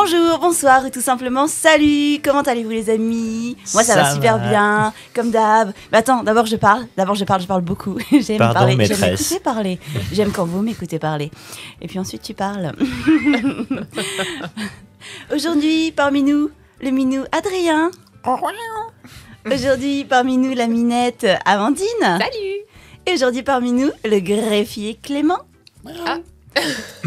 Bonjour, bonsoir ou tout simplement salut. Comment allez-vous les amis? Moi ça va super bien, comme d'hab. Mais attends, d'abord je parle beaucoup. J'aime Pardon, parler, maîtresse. j'aime écouter parler. J'aime quand vous m'écoutez parler. Et puis ensuite tu parles. Aujourd'hui parmi nous, le minou Adrien. Aujourd'hui parmi nous la minette Amandine. Salut. Et aujourd'hui parmi nous le greffier Clément. Ah.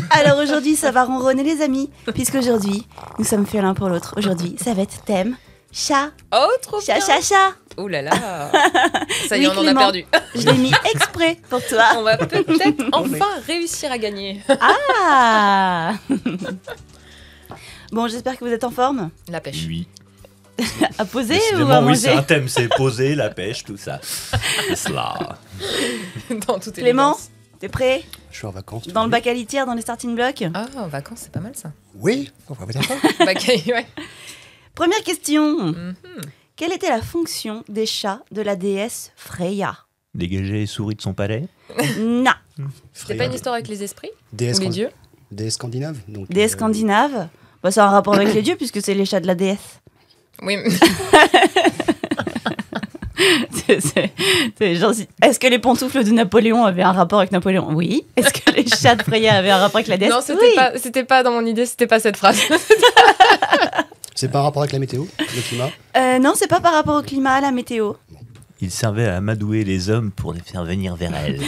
Alors aujourd'hui ça va ronronner les amis, puisqu'aujourd'hui nous sommes faits l'un pour l'autre. Aujourd'hui ça va être thème chat. Oh, trop Chat, bien. chat, chat. Ouh là là. Ça y est, Oui, on en a Clément. perdu. Je l'ai mis exprès pour toi. On va peut-être enfin réussir à gagner. Ah. Bon, j'espère que vous êtes en forme. La pêche. Oui. À poser ou Décidément, à oui, c'est manger? un thème, c'est poser, la pêche, tout ça. C'est cela. Dans toute Clément, évidence. t'es prêt? Je suis en vacances. Dans le bac à litière, dans les starting blocks? Ah, en vacances, c'est pas mal ça. Oui, on va dire ça. Ouais. Première question. Mhm. Quelle était la fonction des chats de la déesse Freya? Dégager les souris de son palais. Non. C'est pas une histoire avec les esprits Déesse ou les dieux? Déesse scandinave. Donc, Déesse scandinave? Bah, ça a un rapport avec les dieux puisque c'est les chats de la déesse. Oui. C'est genre, est-ce que les pantoufles de Napoléon avaient un rapport avec Napoléon? Oui. Est-ce que les chats de Freya avaient un rapport avec la déesse? Non, Oui. c'était pas dans mon idée, c'était pas cette phrase. C'est pas un rapport avec la météo, le climat. Non, c'est pas par rapport au climat, à la météo. Il servait à amadouer les hommes pour les faire venir vers elle,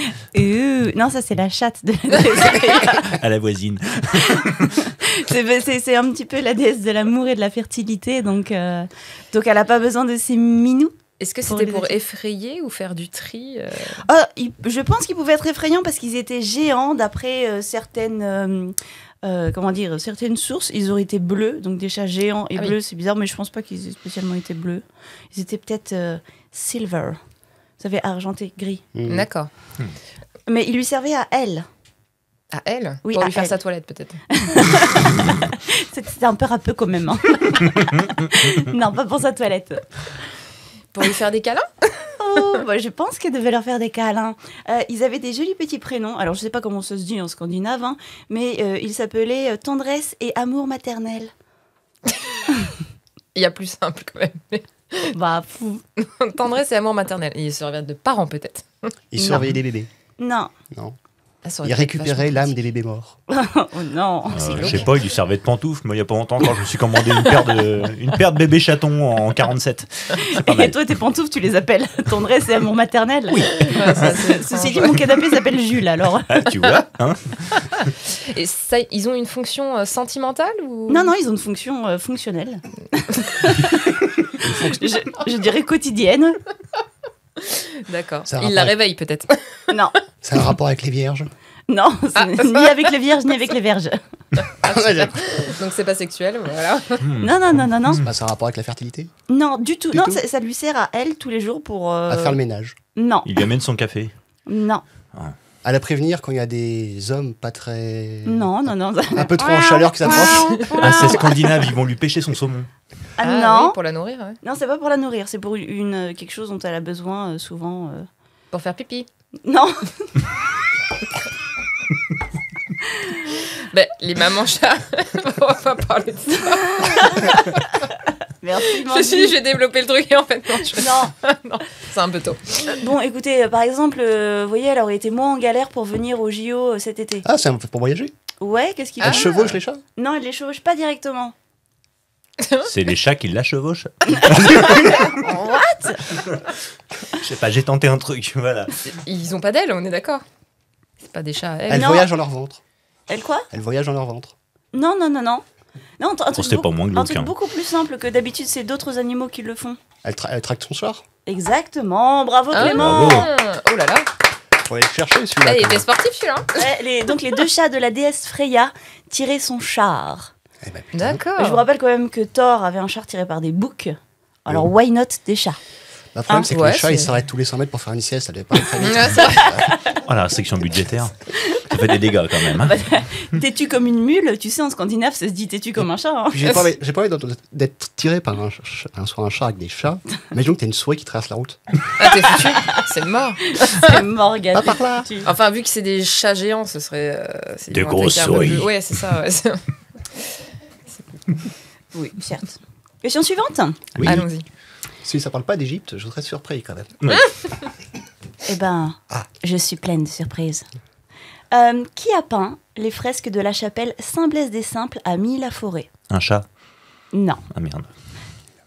Non, ça c'est la chatte de la déesse Freya. à la voisine. C'est un petit peu la déesse de l'amour et de la fertilité, donc elle a pas besoin de ses minous. Est-ce que Pour c'était les pour adultes. effrayer ou faire du tri Je pense qu'ils pouvaient être effrayants parce qu'ils étaient géants d'après certaines sources. Ils auraient été bleus, donc des chats géants et Ah oui. bleus, c'est bizarre, mais je pense pas qu'ils aient spécialement été bleus. Ils étaient peut-être silver, vous savez, argenté, gris. Mhm. D'accord. Mais ils lui servaient à elle. À elle Oui, Pour à lui faire elle. sa toilette peut-être. C'était un peu râpeux quand même. Hein. Non, pas pour sa toilette. Pour lui faire des câlins? Oh, bah, je pense qu'elle devait leur faire des câlins. Ils avaient des jolis petits prénoms. Alors, je sais pas comment ça se dit en scandinave, hein, mais ils s'appelaient Tendresse et Amour maternel. Il y a plus simple quand même. Bah, fou. Tendresse et amour maternel. Ils se servaient de parents peut-être. Ils Non. surveillaient les bébés. Non. Non. Ah, ça aurait Ils pu être récupéraient vachement l'âme des bébés morts. Oh non. Je sais pas, il lui servait de pantoufles. Moi, il y a pas longtemps, quand je me suis commandé une paire de bébés chatons en 47. C'est pas Et mal. toi, tes pantoufles, tu les appelles Tendresse et Amour maternel? Oui. pratique. Ouais, ça, c'est- Ceci dit, mon canapé s'appelle Jules, alors. Ah, tu vois, hein? Et ça, ils ont une fonction sentimentale ou Non, ils ont une fonction fonctionnelle. Je dirais quotidienne. D'accord. Ça a Ils rapport la avec- réveillent peut-être. Non. C'est un rapport avec les vierges. Non, c'est Ah. ni avec les vierges, ni avec les verges. Donc c'est pas sexuel, voilà. Non. C'est un rapport avec la fertilité. Non, du tout. Du Non, tout. ça lui sert à elle tous les jours pour... À faire le ménage. Non, Il lui amène son café. non, À la prévenir quand il y a des hommes pas très. non. Un peu trop en chaleur qui s'approchent. Ah, c'est scandinave, ils vont lui pêcher son saumon. Ah, oui, non. pour la nourrir, ouais. Non, c'est pas pour la nourrir, c'est pour quelque chose dont elle a besoin souvent. Pour faire pipi. Non, Ben, les mamans chats, on va pas parler de ça. merci. Je me suis dit, je vais développer le truc et en fait, non, Non. c'est un peu tôt. Bon, écoutez, par exemple, vous voyez, elle aurait été moins en galère pour venir au JO cet été. Ah, c'est pour voyager. Ouais, qu'est-ce qu'il Ah. Elle fait? chevauche les chats. Non, elle les chevauche pas directement. C'est les chats qui la chevauchent. What? Je sais pas, j'ai tenté un truc, voilà. Ils ont pas d'ailes, on est d'accord. C'est pas des chats à ailes. Elles Non. voyagent dans leur ventre. Elle quoi? Elles voyagent dans leur ventre. Non. Non, un truc c'était pas moins un glauque, truc hein. beaucoup plus simple que d'habitude, c'est d'autres animaux qui le font. Elle tracte son soir. Exactement, bravo Ah, Clément. oh là là. Faut aller le chercher celui-là. Ah, il quand était même. sportif celui-là. Ouais, donc les deux chats de la déesse Freya tiraient son char. Eh ben, putain. D'accord. Je vous rappelle quand même que Thor avait un char tiré par des boucs. Alors why not des chats? Le problème, Ah, c'est que ouais, les chats, c'est- ils s'arrêtent tous les 100 mètres pour faire une sieste. Ça devait pas être très vite. Ouais, c'est vrai. Oh, la restriction budgétaire. Ça fait des dégâts quand même. Hein. Têtu comme une mule, tu sais en scandinave ça se dit têtu comme un chat. Hein. Puis j'ai pas envie d'être tiré par sur un chat avec des chats. Imaginons que t'as une souris qui traverse la route. Ah, t'es foutu. C'est mort. C'est Morgane. Pas par là. têtu. Enfin, vu que c'est des chats géants, ce serait. Des grosses souris. Ouais, c'est ça. Ouais, Oui, certes. Question suivante. Oui. Allons-y. Si ça parle pas d'Égypte, je serais surpris quand même. Eh ben, Ah. je suis pleine de surprises. Qui a peint les fresques de la chapelle Saint-Blaise des Simples à Milly-la-Forêt? Un chat. Non. Ah merde.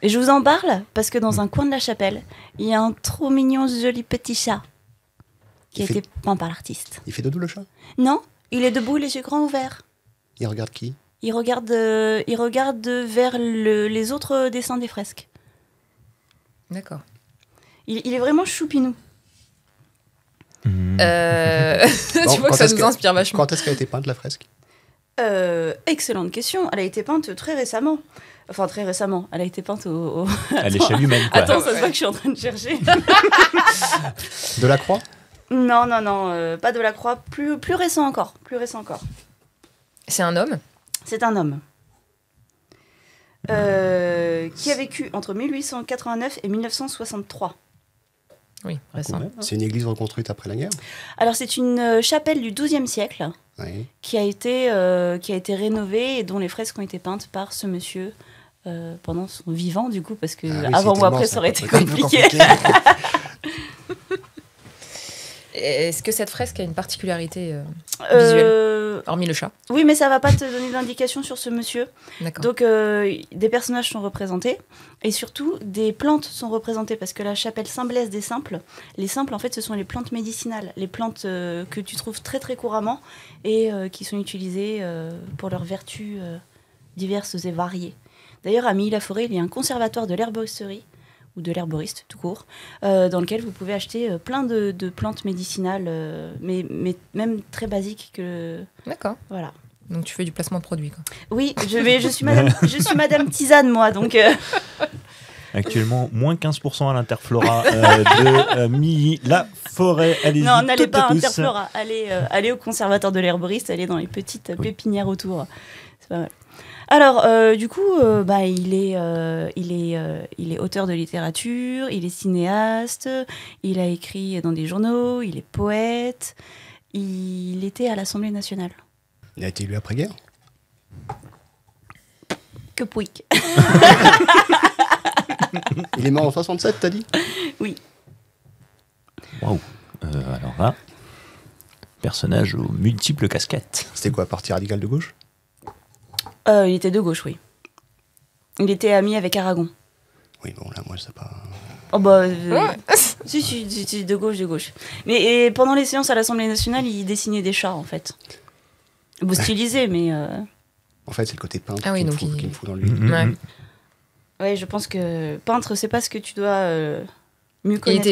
Et je vous en parle parce que dans un coin de la chapelle, il y a un trop mignon, joli petit chat qui a Il fait- été peint par l'artiste. Il fait dodo le chat? Non, il est debout, les yeux grands ouverts. Il regarde qui? Il regarde vers les autres dessins des fresques. D'accord. Il est vraiment choupinou. Tu Bon, vois que quand ça est-ce nous inspire vachement. Quand est-ce qu'elle a été peinte la fresque? Excellente question. Elle a été peinte très récemment. Enfin, très récemment. Elle a été peinte au... À l'échelle humaine, quoi. Attends, ça se voit que je suis en train de chercher. De la croix? Non, pas de la croix. Plus récent encore. C'est un homme. C'est un homme. Qui a vécu entre 1889 et 1963. Oui, Ah, récent. quand même, hein. C'est une église reconstruite après la guerre? Alors, c'est une chapelle du XIIe siècle Oui. qui a été rénovée et dont les fresques ont été peintes par ce monsieur pendant son vivant, du coup, parce que Ah oui, avant c'est ou tellement après, ça aurait été un peu compliqué. Est-ce que cette fresque a une particularité visuelle, hormis le chat? Oui, mais ça va pas te donner d'indication sur ce monsieur. D'accord. Donc, des personnages sont représentés et surtout des plantes sont représentées parce que la chapelle Saint-Blaise des Simples, les simples en fait, ce sont les plantes médicinales, les plantes que tu trouves très très couramment et qui sont utilisées pour leurs vertus diverses et variées. D'ailleurs, à Milly-la-Forêt, il y a un conservatoire de l'herboristerie ou de l'herboriste tout court, dans lequel vous pouvez acheter plein de plantes médicinales, mais même très basiques que D'accord. voilà. Donc tu fais du placement de produit, quoi. Oui, je suis Madame Tisane, moi, donc... Actuellement, moins 15% à l'Interflora de Milly-la-Forêt. Allez-y, Non, n'allez toutes pas à et tous. Interflora, allez au conservatoire de l'herboriste, allez dans les petites pépinières autour. C'est pas mal. Alors, du coup, il est auteur de littérature, il est cinéaste, il a écrit dans des journaux, il est poète, il était à l'Assemblée nationale. Il a été élu après-guerre? Que pouic. Il est mort en 67, t'as dit? Oui. Waouh. Alors là, personnage aux multiples casquettes. C'était quoi, parti radical de gauche? Il était de gauche, oui. Il était ami avec Aragon. Oui, bon, là, moi, je sais pas. Oh bah... Ouais. si, de gauche. Mais et pendant les séances à l'Assemblée nationale, il dessinait des chats, en fait. Bon, stylisé, mais... En fait, c'est le côté peintre Ah oui, qui, donc me il- fout dans lui. Ouais. Ouais, je pense que peintre, c'est pas ce que tu dois mieux Il connaître.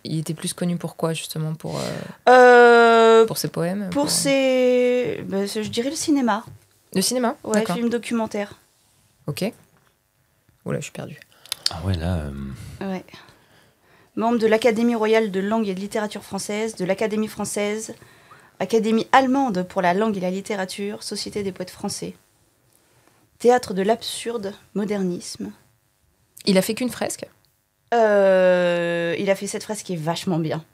était plus connu pour quoi, justement? Pour ses poèmes? Pour ses... je dirais le cinéma. Le cinéma? Ouais, D'accord. film documentaire. Ok. Oula, je suis perdue. Ah ouais, là... Ouais. Membre de l'Académie royale de langue et de littérature française, de l'Académie française, Académie allemande pour la langue et la littérature, Société des poètes français. Théâtre de l'absurde, modernisme. Il a fait qu'une fresque? Il a fait cette phrase qui est vachement bien.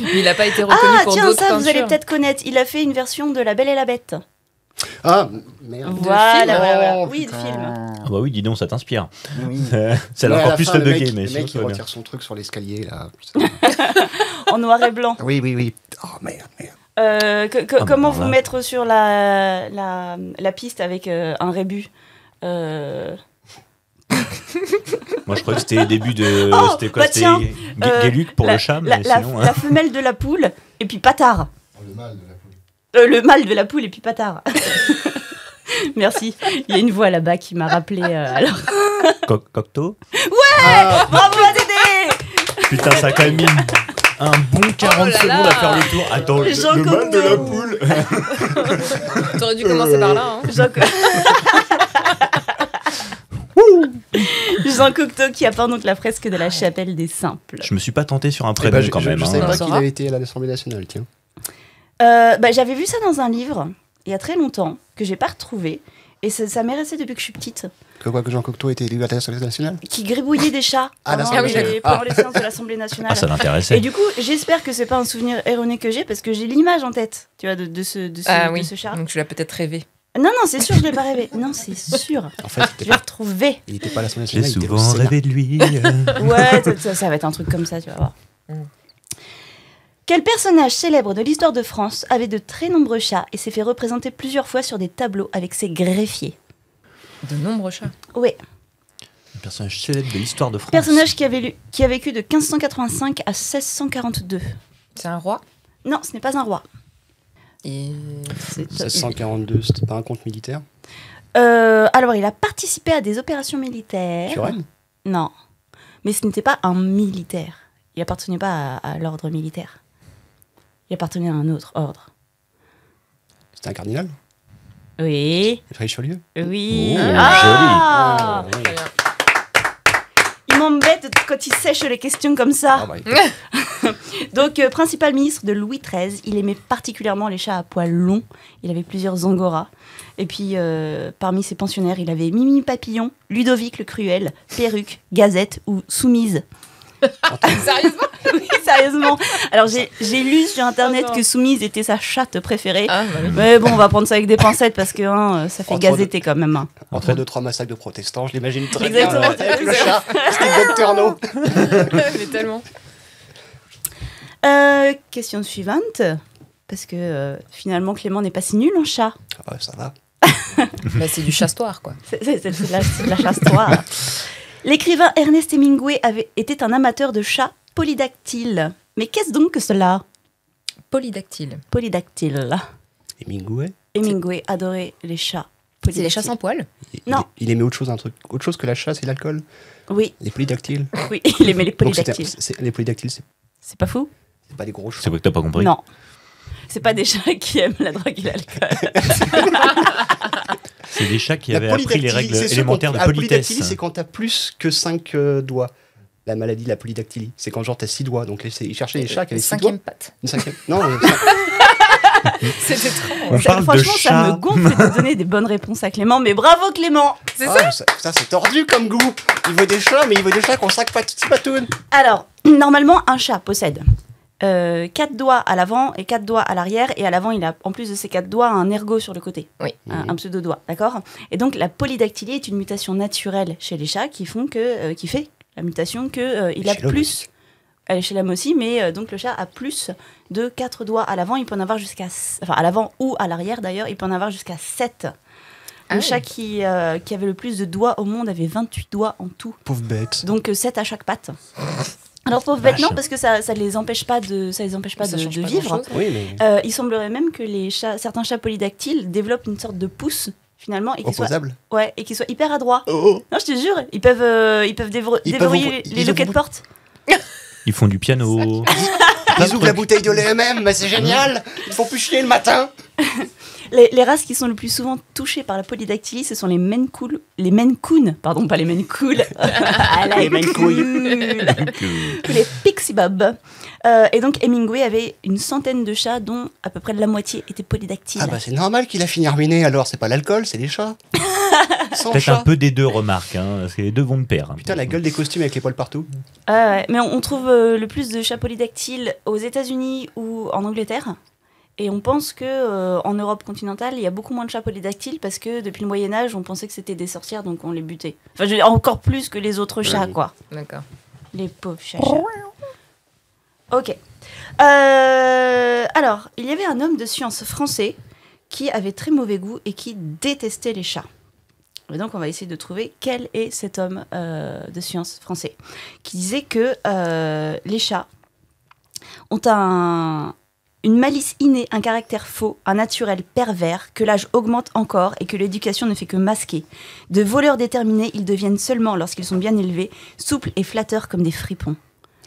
Mais il n'a pas été reconnu Ah, pour tiens, d'autres ça, vous allez peintures. peut-être connaître. Il a fait une version de La Belle et la Bête. Ah, merde. Voilà, film. voilà. Oh, Oui, le putain. film. Ah bah oui, dis donc, ça t'inspire. Oui. Ça l'a Ouais, à encore la plus fin, fait le bugger, mec, mais le sinon, mec, il tout va bien. retire son truc sur l'escalier, là. En noir et blanc. Oui. Oh, merde. Comment bah, vous là. mettre sur la piste avec un rébut Moi, je crois que c'était les débuts de... Oh, c'était quoi? bah C'était tiens, Guéluc pour le chat, mais sinon... la femelle de la poule et puis Patard. Le mal de la poule. Le mâle de la poule et puis Patard. Merci. Il y a une voix là-bas qui m'a rappelé. Alors, Cocteau. Ah, bravo à Dédé. Putain, ça a quand même mis un bon 40 là secondes là. à faire le tour. Attends, Jean le mal de la Cocteau. poule. T'aurais dû commencer par là. Hein. Jean Cocteau qui a peint donc la fresque de la chapelle des Simples. Je me suis pas tenté sur un eh prénom ben, je quand même. je hein. savais On pas saura. qu'il avait été à l'Assemblée nationale, tiens. J'avais vu ça dans un livre il y a très longtemps que j'ai pas retrouvé Et ça m'est resté depuis que je suis petite. Que Jean Cocteau était élu à l'Assemblée nationale? Qui gribouillait des chats pendant les séances de l'Assemblée nationale. Ah, ça l'intéressait. Et du coup, j'espère que c'est pas un souvenir erroné que j'ai, parce que j'ai l'image en tête, tu vois, de ce chat. Donc tu l'as peut-être rêvé. Non, c'est sûr, je l'ai pas rêvé. Non, c'est sûr. En fait, Je l'ai retrouvé. il n'était pas à l'Assemblée J'ai nationale. souvent rêvé de lui. Ouais, ça va être un truc comme ça, tu vas voir. Quel personnage célèbre de l'histoire de France avait de très nombreux chats et s'est fait représenter plusieurs fois sur des tableaux avec ses greffiers? De nombreux chats. Oui. Un personnage célèbre de l'histoire de France. Personnage qui a vécu de 1585 à 1642. C'est un roi. Non, ce n'est pas un roi. Et... 1642, c'était pas un compte militaire? Alors, il a participé à des opérations militaires. Turenne? Non. Mais ce n'était pas un militaire. Il n'appartenait pas à l'ordre militaire. Il appartenait à un autre ordre. C'était un cardinal? Oui. Richelieu? Oui. Oh, Ah joli. Très bien. Il m'embête quand il sèche les questions comme ça. Ah bah, Donc, principal ministre de Louis XIII, il aimait particulièrement les chats à poils longs. Il avait plusieurs angoras. Et puis, parmi ses pensionnaires, il avait Mimi Papillon, Ludovic le Cruel, Perruque, Gazette ou Soumise. Sérieusement? Oui, sérieusement. Alors, j'ai lu sur Internet Oh non. que Soumise était sa chatte préférée. Ah, bah oui. Mais bon, on va prendre ça avec des pincettes parce que ça fait Entre gazeter quand même. entre 2-3 massacres de protestants, je l'imagine très Exactement. bien. Avec le chat, Steve Doctorno. Mais tellement. Question suivante. Parce que finalement, Clément n'est pas si nul en chat. Ah, ça va. Bah, c'est du chastoir, quoi. C'est de la chasse-toile. L'écrivain Ernest Hemingway était un amateur de chats polydactyles. Mais qu'est-ce donc que cela? Polydactyle. Polydactyle. Hemingway, Hemingway adorait les chats C'est polydactyles. les chats sans poils. Non. il aimait autre chose que la chasse et l'alcool. Oui, Les polydactyles. oui, il aimait les Donc polydactyles. les polydactyles, c'est C'est pas fou? pas des gros chats. C'est quoi que t'as pas compris? Non. C'est pas des chats qui aiment la drogue et l'alcool. C'est des chats qui La avaient appris les polydactylie, règles c'est ceux élémentaires de la polydactylie, politesse. c'est quand t'as plus que 5 doigts. La maladie de la polydactylie. C'est quand genre t'as 6 doigts. Donc ils cherchaient des chats qui avaient 6 doigts. Cinquième patte. Une cinquième. Non, C'est étrange. On parle de Franchement, ça chats. me gonfle de donner des bonnes réponses à Clément, mais bravo Clément! C'est ça. ça c'est tordu comme goût. Il veut des chats, mais il veut des chats qui ont 5 patounes. Alors, normalement, un chat possède 4 doigts à l'avant et 4 doigts à l'arrière. Et à l'avant, il a, en plus de ces 4 doigts, un ergot sur le côté. Oui. Un pseudo-doigt, d'accord? Et donc, la polydactylie est une mutation naturelle chez les chats qui fait la mutation qu'il a Chez l'homme plus... Elle est chez l'homme aussi, mais donc le chat a plus de 4 doigts à l'avant. Il peut en avoir jusqu'à... Enfin, à l'avant ou à l'arrière, d'ailleurs, il peut en avoir jusqu'à 7. Ah Le oui. chat qui avait le plus de doigts au monde avait 28 doigts en tout. Pauvre bête. Donc 7 à chaque patte. Alors pauvre bête, Vache. non, parce que ça les empêche pas de Ça change de pas vivre. grand-chose. Oui, mais Il semblerait même que certains chats polydactyles développent une sorte de pouce finalement et qu'ils soient opposable. hyper adroits. Oh. Non, je te jure, ils peuvent Ils peuvent déverrouiller ouvrir- les ils loquets de ouvrent- porte. Ils font du piano. Ils ouvrent la bouteille de lait même, mais c'est génial. Ils font plus chier le matin. Les races qui sont le plus souvent touchées par la polydactylie, ce sont les Maine Coon, pardon, pas les Maine Cool. Les Maine Couilles. Ou les Pixie Bob. Et donc Hemingway avait une centaine de chats dont à peu près de la moitié étaient polydactyles. Ah bah c'est normal qu'il a fini ruiné alors, c'est pas l'alcool, c'est les chats. Sans Peut-être chat. un peu des deux, remarque, hein, parce que les deux vont de pair. Hein. Putain, la gueule des costumes avec les poils partout. Ouais. Mais on trouve le plus de chats polydactyles aux États-Unis ou en Angleterre. Et on pense que en Europe continentale, il y a beaucoup moins de chats polydactyles parce que depuis le Moyen-Âge, on pensait que c'était des sorcières, donc on les butait. Enfin, je veux dire, encore plus que les autres chats, Oui. quoi. D'accord. Les pauvres chats. Ok. Alors, il y avait un homme de science français qui avait très mauvais goût et qui détestait les chats. Et donc, on va essayer de trouver quel est cet homme de science français qui disait que les chats ont une malice innée, un caractère faux, un naturel pervers, que l'âge augmente encore et que l'éducation ne fait que masquer. De voleurs déterminés, ils deviennent seulement, lorsqu'ils sont bien élevés, souples et flatteurs comme des fripons.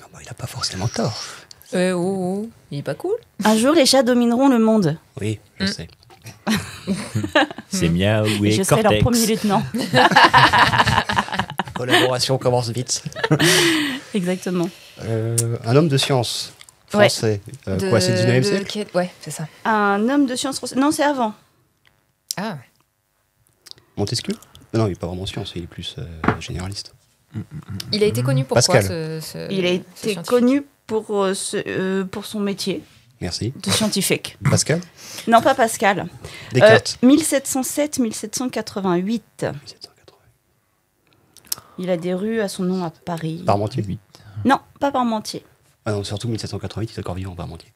Non, bah, il a pas forcément tort. Il est pas cool. Un jour, les chats domineront le monde. Oui, je sais. C'est miaou Et et je serai leur cortex. premier lieutenant. Collaboration commence vite. Exactement. Un homme de science français. Quoi, c'est le 19e siècle? Ouais, c'est ça. Un homme de science français. Non, c'est avant. Ah. Montesquieu? Non, il n'est pas vraiment science, il est plus généraliste. Il a été connu pour Pascal. quoi Il a été connu pour son métier Merci. de scientifique. Pascal? Non, pas Pascal. Descartes. 1707-1788. 1780. Il a des rues à son nom à Paris. Parmentier? Non, pas Parmentier. Ah non, surtout 1788, il est encore vivant, Parmentier.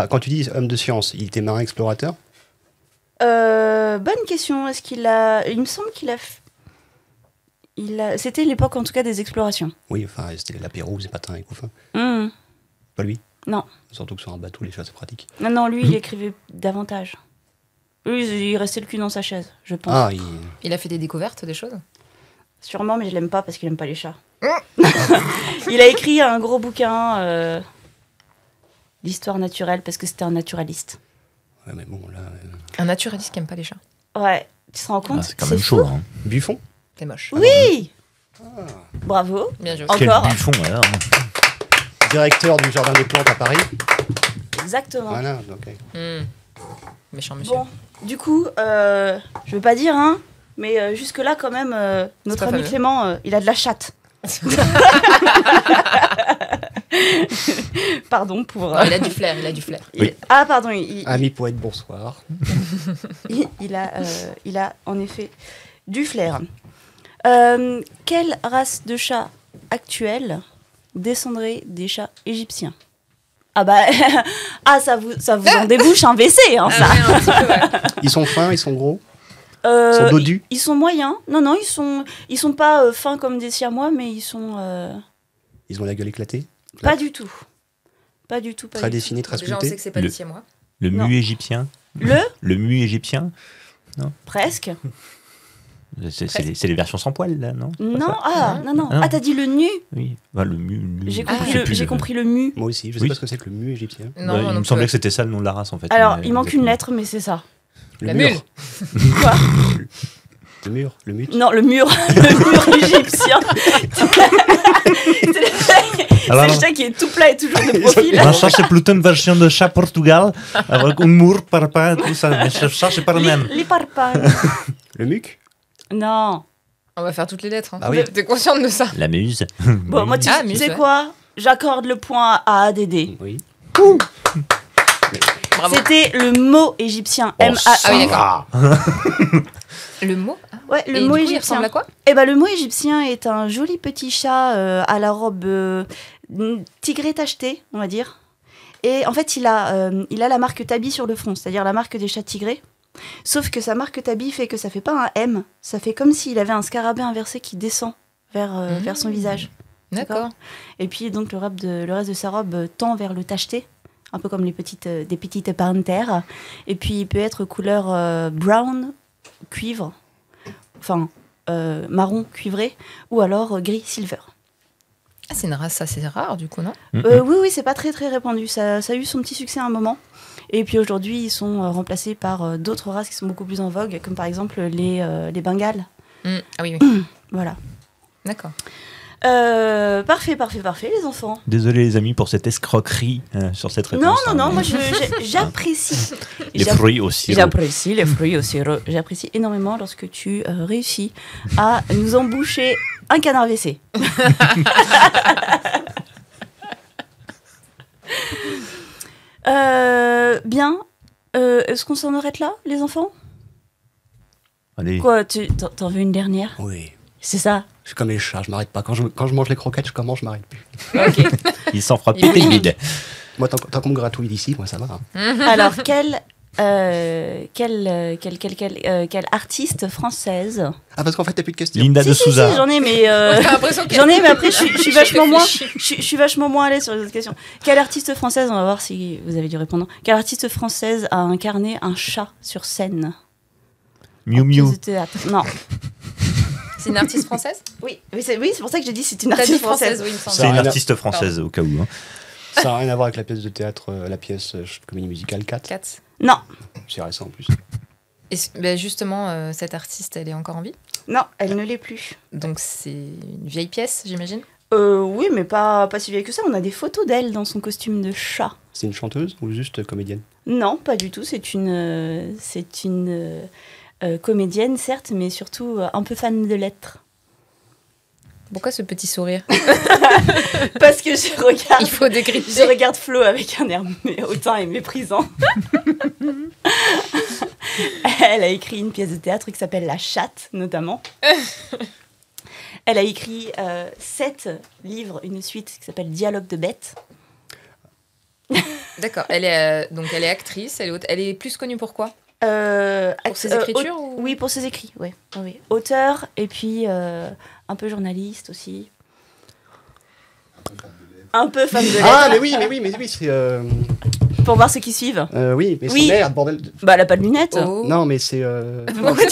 Quand tu dis homme de science, il était marin explorateur? Bonne question. Est-ce qu'il a... Il me semble qu'il a... C'était l'époque, en tout cas, des explorations. Oui, enfin, c'était la Pérouse, Patin et Couffin. Pas lui? Non. Surtout que sur un bateau, les choses c'est pratique. Non, lui, il écrivait davantage. Lui, il restait le cul dans sa chaise, je pense. Ah, Il a fait des découvertes, des choses? Sûrement, mais je l'aime pas parce qu'il aime pas les chats. Il a écrit un gros bouquin d'histoire naturelle parce que c'était un naturaliste. ouais, mais bon, là... Un naturaliste qui aime pas les chats. Ouais, tu te rends compte? C'est quand même chaud. Hein. Buffon? C'est moche. Oui. Bravo. Bien joué. Quel Encore. buffon alors. Directeur du Jardin des Plantes à Paris. Exactement. Voilà, ok. Méchant monsieur. Bon, du coup, je veux pas dire, hein, mais jusque-là, quand même, notre pas ami fameux. Clément, il a de la chatte. Pardon pour... Non, il a du flair, il a du flair. Oui. Ah, pardon, Ami poète, bonsoir. il a en effet du flair. Quelle race de chat actuelle descendrait des chats égyptiens? Ah bah, ça vous en débouche un WC, hein, ça. Ah ouais, un petit peu, ouais. Ils sont fins, ils sont gros, ils sont dodus. Ils sont moyens. Non, ils sont pas fins comme des siamois, mais ils sont Ils ont la gueule éclatée. pas du tout. Pas du tout. Très dessinés, très Déjà, on sait sculptés. que c'est pas des siamois. Le Non. mu égyptien. Le mu égyptien. presque. C'est les versions sans poils, là, non? Non, non. Ah non. Ah, t'as dit le nu. Oui. Bah, le mu. J'ai Ah, compris, je sais plus j'ai compris le mu. Moi aussi, je sais Oui. pas ce que c'est que le mu égyptien. Non, Ouais, moi il non me plus. semblait que c'était ça le nom de la race, en fait. Alors, mais, il manque une exactement. lettre, mais c'est ça. Le La mur. mule. Quoi? Le mur, le mute. Non, le mur. Le mur égyptien. C'est Alors, le chat qui est tout plat et toujours de profil. un chat, c'est plutôt une version de chat Portugal, avec un mur, parpaing, tout ça. Mais ce chat, c'est pas le même. Les parpaings. Le muc. Non. On va faire toutes les lettres. Hein. Ah oui. T'es consciente de ça? La muse. Bon, moi, tu Ah, mais sais ouais. quoi? J'accorde le point à ADD. Oui. Bravo. C'était le mot égyptien. Oh, M-A. Ah oui, d'accord. Le mot? Ah. Ouais, le Et mot du coup, il égyptien. ressemble à quoi? Eh ben, le mot égyptien est un joli petit chat à la robe tigré tacheté, on va dire. Et en fait, il a la marque Tabi sur le front, c'est-à-dire la marque des chats tigrés. Sauf que sa marque Tabi fait que ça fait pas un M, ça fait comme s'il avait un scarabée inversé qui descend vers son visage. D'accord. Et puis donc le reste de sa robe tend vers le tacheté, un peu comme des petites panthères. Et puis il peut être couleur brown, cuivre, enfin marron cuivré, ou alors gris silver. Ah, c'est une race assez rare, du coup, non? Oui, c'est pas très très répandu. Ça a eu son petit succès à un moment. Et puis aujourd'hui, ils sont remplacés par d'autres races qui sont beaucoup plus en vogue, comme par exemple les Bengales. Ah oui, oui. Voilà. D'accord. Parfait, les enfants. Désolé, les amis, pour cette escroquerie sur cette réponse. Non, mais moi j'apprécie. Les fruits aussi. J'apprécie les fruits au sirop. J'apprécie énormément lorsque tu réussis à nous emboucher un canard WC. Bien. Est-ce qu'on s'en arrête là, les enfants? Allez. Quoi, t'en veux une dernière? Oui. C'est ça? Je suis comme les chats, je m'arrête pas. Quand je mange les croquettes, je commence, je m'arrête plus. Ok. Il s'en fera Il est péter le bide. Moi, tant qu'on me gratouille d'ici, moi, ça va. Hein. Alors, quelle artiste française? Ah, parce qu'en fait, t'as plus de questions. Linda de Si, Souza. j'en ai, mais J'ai l'impression que- j'en ai, mais après je suis vachement moins. réfléchis. Je suis vachement moins à l'aise sur les autres questions. Quelle artiste française, on va voir si vous avez dû répondre. Quelle artiste française a incarné un chat sur scène? Miu en Miu. pièce de théâtre? Non. C'est une artiste française? Oui, c'est pour ça que j'ai dit c'est une T'as dit artiste française. oui, il me semble. C'est une rien à- artiste française, au cas où. Hein. Ça n'a rien à voir avec la pièce de théâtre, la pièce comédie musicale 4. 4. Non, C'est récent en plus. Et ben justement, cette artiste, elle est encore en vie. non, elle ne l'est plus. Donc c'est une vieille pièce, j'imagine. Oui, mais pas si vieille que ça. On a des photos d'elle dans son costume de chat. C'est une chanteuse ou juste comédienne? Non, pas du tout. C'est une comédienne, certes, mais surtout un peu fan de lettres. Pourquoi ce petit sourire? Parce que je Il faut décrypter. Je regarde Flo avec un air hautain et méprisant. Elle a écrit une pièce de théâtre qui s'appelle La Chatte, notamment. Elle a écrit 7 livres, une suite qui s'appelle Dialogue de bêtes. D'accord. Elle est actrice. Elle est plus connue pour quoi? Pour ses écritures ou... Oui, pour ses écrits, ouais. Oui. Auteur et puis un peu journaliste aussi. Un peu fan de lettres. Ah, mais oui, c'est... Pour voir ceux qui suivent. Oui, mais Oui. c'est merde, bordel. Bah, elle a pas de lunettes. Oh. Non, mais c'est... Pourquoi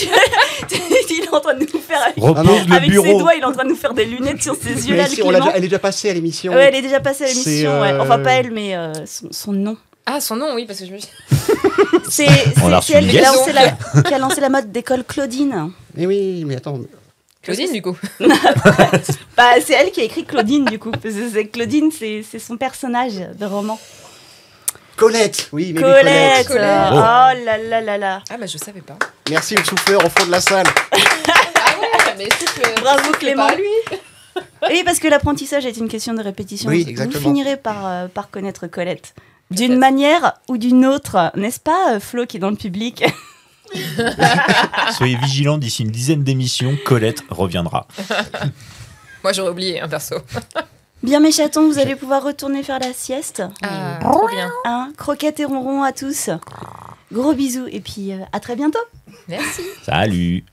il est en train de nous faire avec, Repose le avec ses bureau. doigts, il est en train de nous faire des lunettes sur ses yeux Mais là, si, le elle Clément. est déjà passée à l'émission. Ouais, elle est déjà passée à l'émission, C'est, ouais. Enfin, pas elle, mais son nom. Ah, son nom, oui, parce que je me suis... C'est On a reçu elle une qui a, guest. qui a lancé la mode d'école Claudine. Mais oui, mais attends. Claudine, du coup. Bah, c'est elle qui a écrit Claudine, du coup. Parce que Claudine, c'est son personnage de roman. Colette. Oui, mais Colette. Colette. Oh là là là là. Ah, bah, je savais pas. Merci le souffleur au fond de la salle. Ah, mais Bravo, Clément. Pas lui. Oui, parce que l'apprentissage est une question de répétition. Oui, Vous exactement. finirez par connaître Colette. D'une manière ou d'une autre, n'est-ce pas, Flo, qui est dans le public? Soyez vigilants, d'ici une dizaine d'émissions, Colette reviendra. Moi, j'aurais oublié, perso. Bien, mes chatons, vous allez pouvoir retourner faire la sieste. Ah, trop bien. Hein, croquettes et ronrons à tous. Gros bisous et puis à très bientôt. Merci. Salut.